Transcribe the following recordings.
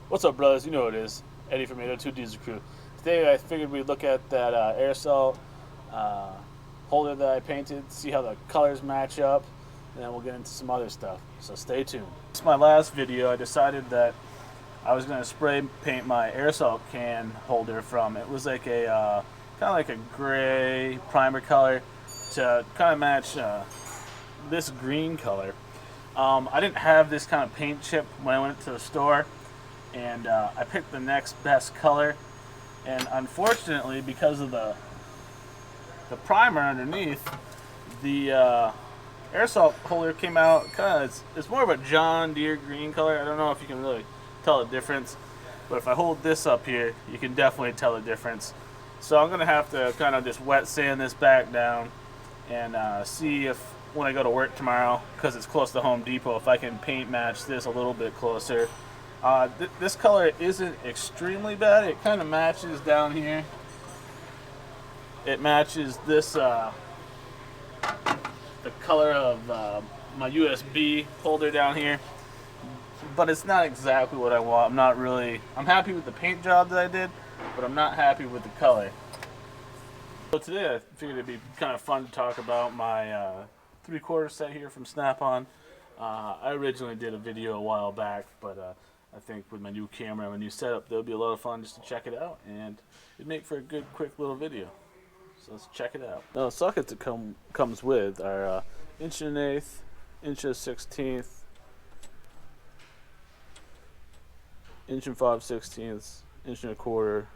What's up, brothers? You know what it is. Eddie from 802 Diesel Crew. Today I figured we'd look at that aerosol uh, holder that I painted, see how the colors match up, and then we'll get into some other stuff. So stay tuned. This is my last video. I decided that I was going to spray paint my aerosol can holder from. It was like a kind of like a gray primer color to kind of match this green color. I didn't have this kind of paint chip when I went to the store, and I picked the next best color. And unfortunately, because of the primer underneath, the aerosol holder came out kind of, it's more of a John Deere green color. I don't know if you can really tell the difference, but if I hold this up here, you can definitely tell the difference. So I'm gonna have to kind of just wet sand this back down and see if when I go to work tomorrow, because it's close to Home Depot, if I can paint match this a little bit closer. This color isn't extremely bad. It kind of matches down here. It matches this, the color of my USB holder down here. But it's not exactly what I want. I'm happy with the paint job that I did, but I'm not happy with the color. So today I figured it'd be kind of fun to talk about my 3/4 set here from Snap-on. I originally did a video a while back, but I think with my new camera and my new setup, there'll be a lot of fun just to check it out, and it'd make for a good, quick little video. So let's check it out. Now, the sockets it comes with are 1 1/8, 1 16th, 1 5/16, 1 1/4,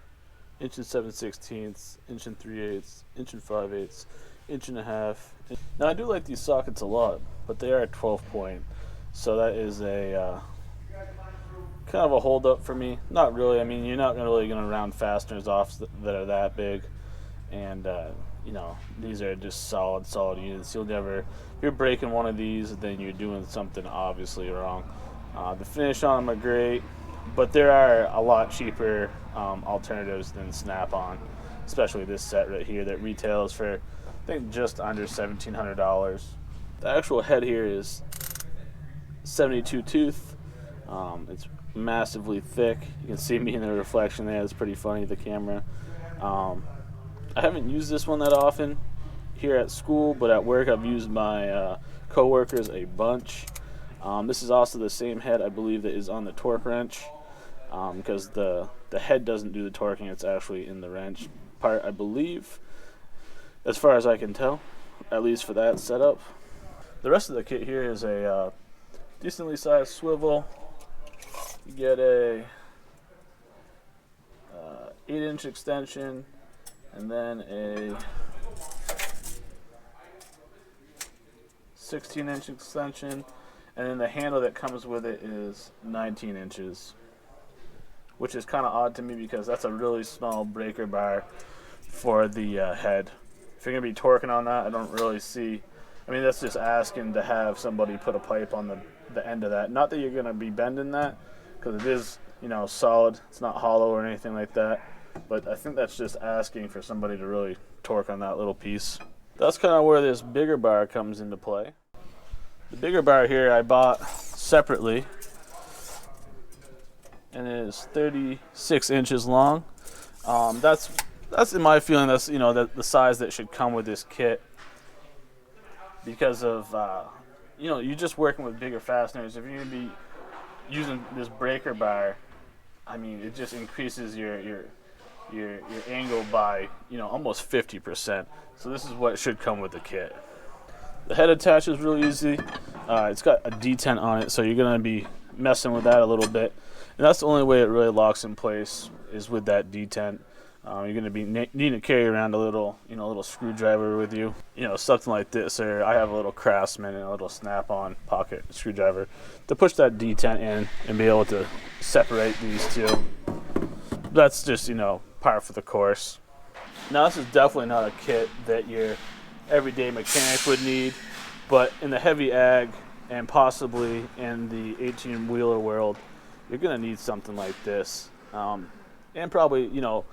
1 7/16, 1 3/8, 1 5/8, 1.5 inch. Now, I do like these sockets a lot, but they are 12 point, so that is a kind of a hold up for me. Not really. I mean, you're not really going to round fasteners off that are that big, and you know, these are just solid units. You'll never, if you're breaking one of these, then you're doing something obviously wrong. The finish on them are great, but there are a lot cheaper alternatives than Snap-on, especially this set right here that retails for, I think, just under $1,700. The actual head here is 72 tooth. It's massively thick. You can see me in the reflection there. It's pretty funny, the camera. I haven't used this one that often here at school, but at work I've used my co-workers a bunch. This is also the same head, I believe, that is on the torque wrench, because the head doesn't do the torquing. It's actually in the wrench part, I believe, as far as I can tell, at least for that setup. The rest of the kit here is a decently sized swivel. You get a 8-inch extension, and then a 16-inch extension, and then the handle that comes with it is 19 inches, which is kind of odd to me because that's a really small breaker bar for the head. If you're going to be torquing on that, I don't really see. I mean, that's just asking to have somebody put a pipe on the end of that. Not that you're going to be bending that, because it is, you know, solid. It's not hollow or anything like that. But I think that's just asking for somebody to really torque on that little piece. That's kind of where this bigger bar comes into play. The bigger bar here I bought separately, and it is 36 inches long. That's in my feeling, that's, you know, the size that should come with this kit, because of you know, you're just working with bigger fasteners. If you're gonna be using this breaker bar, I mean, it just increases your angle by, you know, almost 50%. So this is what should come with the kit. The head attaches really easy. It's got a detent on it, so you're gonna be messing with that a little bit, and that's the only way it really locks in place, is with that detent. You're going to be needing to carry around a little screwdriver with you, you know, something like this. Or I have a little Craftsman and a little Snap-on pocket screwdriver to push that detent in and be able to separate these two. That's just, you know, par for the course. Now, this is definitely not a kit that your everyday mechanic would need, but in the heavy ag and possibly in the 18-wheeler world, you're going to need something like this, and probably, you know,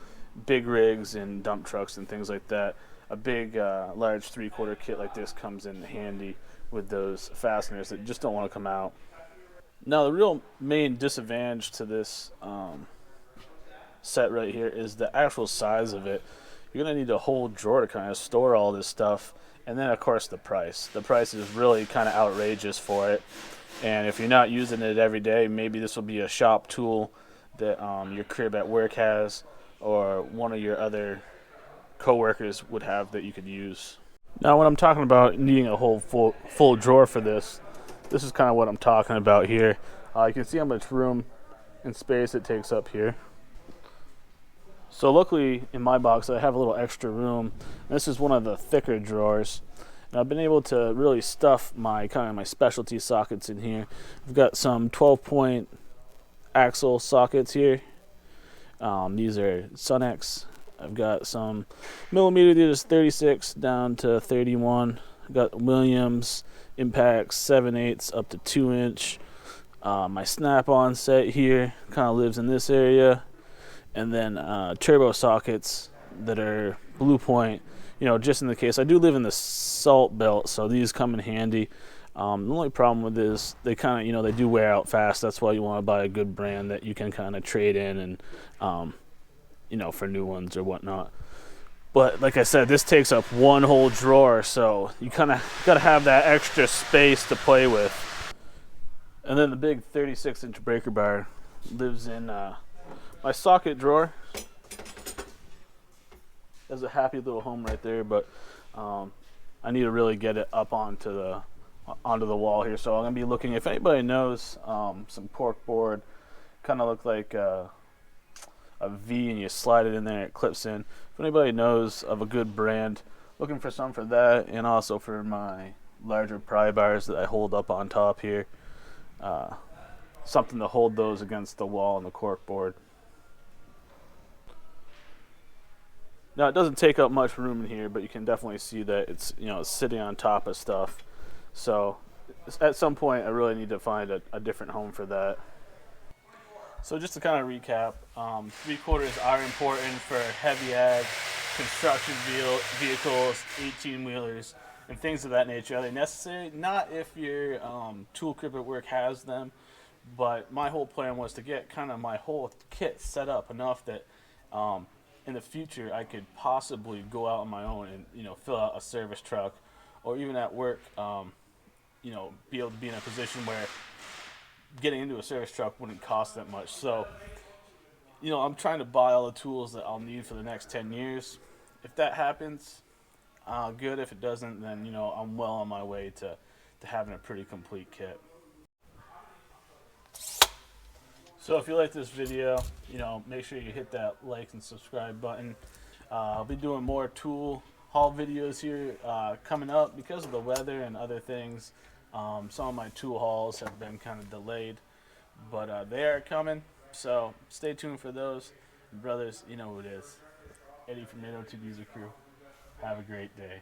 big rigs and dump trucks and things like that. A big, large 3/4 kit like this comes in handy with those fasteners that just don't want to come out. Now the real main disadvantage to this set right here is the actual size of it. You're gonna need a whole drawer to kind of store all this stuff, and then of course the price. The price is really kind of outrageous for it, and if you're not using it every day, maybe this will be a shop tool that your crib at work has, or one of your other coworkers would have that you could use. Now, when I'm talking about needing a whole full drawer for this, this is kind of what I'm talking about here. You can see how much room and space it takes up here. So luckily in my box I have a little extra room. This is one of the thicker drawers. And I've been able to really stuff my my specialty sockets in here. I've got some 12-point axle sockets here. These are Sunex. I've got some millimeter, these 36 down to 31. I've got Williams Impacts 7/8 up to 2-inch. My snap-on set here kind of lives in this area. And then turbo sockets that are Blue Point, just in the case. I do live in the salt belt, so these come in handy. The only problem with this, they kind of, they do wear out fast. That's why you want to buy a good brand that you can kind of trade in and, for new ones or whatnot. But like I said, this takes up one whole drawer, so you kind of got to have that extra space to play with. And then the big 36-inch breaker bar lives in my socket drawer. There's a happy little home right there, but I need to really get it up onto the wall here. So I'm gonna be looking, if anybody knows some cork board, kind of look like a V, and you slide it in there, it clips in. If anybody knows of a good brand, looking for some for that, and also for my larger pry bars that I hold up on top here. Something to hold those against the wall and the cork board. Now it doesn't take up much room in here, but you can definitely see that it's it's sitting on top of stuff. So at some point I really need to find a different home for that. So just to kind of recap, 3/4 are important for heavy ag, construction vehicles, 18-wheelers, and things of that nature. Are they necessary? Not if your tool crib at work has them, but my whole plan was to get kind of my whole kit set up enough that in the future I could possibly go out on my own and fill out a service truck, or even at work be able to be in a position where getting into a service truck wouldn't cost that much. So I'm trying to buy all the tools that I'll need for the next 10 years. If that happens, good. If it doesn't, then I'm well on my way to having a pretty complete kit. So if you like this video, make sure you hit that like and subscribe button. I'll be doing more tool haul videos here coming up because of the weather and other things. Some of my tool hauls have been kind of delayed, but they are coming. So stay tuned for those. Brothers, you know who it is. Eddie from Adobe Premiere crew. Have a great day.